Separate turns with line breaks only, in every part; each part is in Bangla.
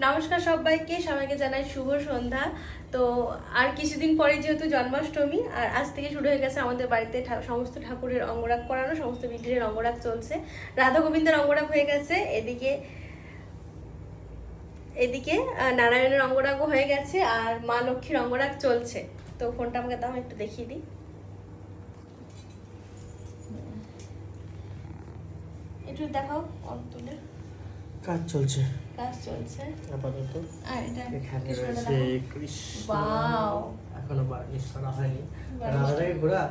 নমস্কার সবাইকে জানাই শুভ সন্ধ্যা। তো আর কিছুদিন পরে যেহেতু জন্মাষ্টমী, আর আজ থেকে শুরু হয়ে গেছে আমাদের বাড়িতে সমস্ত ঠাকুরের অঙ্গরাগ করানো, সমস্ত বিগ্রহের অঙ্গরাগ চলছে। রাধা গোবিন্দের অঙ্গরাগ হয়ে গেছে, এদিকে এদিকে নারায়ণের অঙ্গরাগও হয়ে গেছে, আর মা লক্ষ্মীর অঙ্গরাগ চলছে। তো ফোনটা আমাকে দাও, একটু দেখিয়ে দিই। একটু দেখাও তুলে।
কাজ চলছে
আপাতত। আর এটা
এখানে রয়েছে কৃষ্ণ।
ওয়াও,
এখনো বার্নিশ করা হয়নি। রাধাকে ঘোরা।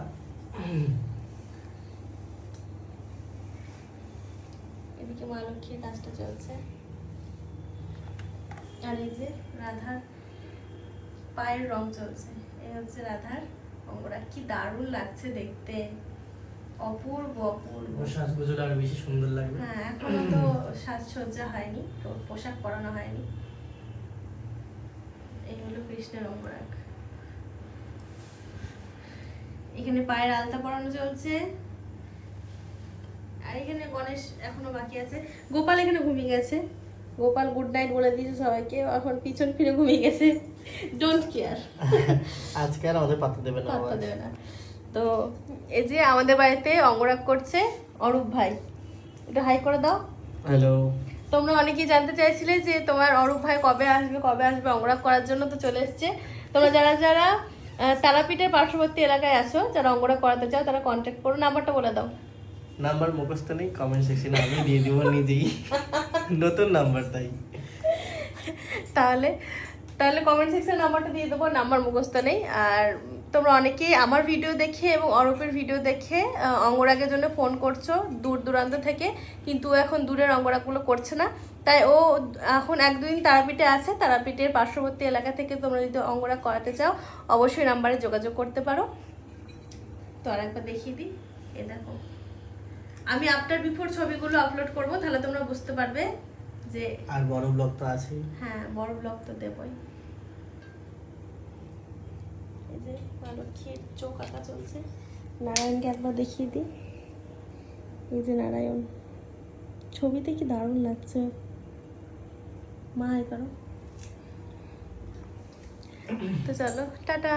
এদিকে মা লক্ষ্মীর কাজটা চলছে, আর এই যে রাধার পায়ের রং চলছে। এই হচ্ছে রাধার অঙ্গরাগ, কি দারুণ লাগছে দেখতে, অপূর্ব অপূর্ব।
সাজগোজটা আরো বেশি সুন্দর লাগবে।
হ্যাঁ, এখনো তো সাজসজ্জা হয়নি, তো পোশাক পরানো হয়নি। এই হলো কৃষ্ণের অঙ্গরাগ। এখানে পায়ের আলতা পরানো চলছে, আর এখানে গণেশ এখনো বাকি আছে। গোপাল এখানে ঘুমিয়ে গেছে। গোপাল গুড নাইট বলে দিয়েছে সবাইকে, এখন পিছন ফিরে ঘুমিয়ে গেছে। ডোন্ট কেয়ার,
আজকে আর আমাদের পাত্তা দেবে না।
তো এই যে আমাদের বাড়িতে অঙ্গরাগ করছে অরূপ ভাই, একটু হাই করে দাও।
হ্যালো।
তোমরা অনেকেই জানতে চাইছিলে যে তোমার অরূপ ভাই কবে আসবে অঙ্গরাগ করার জন্য, তো চলে এসছে। তোমরা যারা তারাপীঠের পার্শ্ববর্তী এলাকায় আছো, যারা অঙ্গরাগ করাতে চাও, তারা কন্ট্যাক্ট করো। নাম্বারটা বলে দাও।
নাম্বার মুখস্থ নেই, কমেন্ট সেকশনে আমি দিয়ে দিব নিজেই। নতুন নাম্বার তাই।
তাহলে কমেন্ট সেকশনে নাম্বারটা দিয়ে দেবো, নাম্বার মুখস্থ নেই। আর তোমরা অনেকেই আমার ভিডিও দেখে এবং অরূপের ভিডিও দেখে অঙ্গরাগের জন্য ফোন করছো দূর দূরান্ত থেকে, কিন্তু এখন দূরের অঙ্গরাগগুলো করছে না। তাই ও এখন 1-2 দিন তারাপীঠে আছে, তারাপীঠের পার্শ্ববর্তী এলাকা থেকে তোমরা যদি অঙ্গরাগ করাতে চাও অবশ্যই নাম্বারে যোগাযোগ করতে পারো। তো আর একবার দেখিয়ে দিই, এ দেখো, আমি আফটার বিফোর ছবিগুলো আপলোড করব, তাহলে তোমরা বুঝতে পারবে যে।
আর বড় ব্লগ তো আছেই।
হ্যাঁ, বড় ব্লগ তো দেবই। এই যে মা লক্ষ্মীর চোখ আঁকা চলছে। নারায়ণকে একবার দেখিয়ে দিই। এই যে নারায়ণ, ছবিতে কি দারুণ লাগছে। মা হাই করো। তো চলো, টাটা।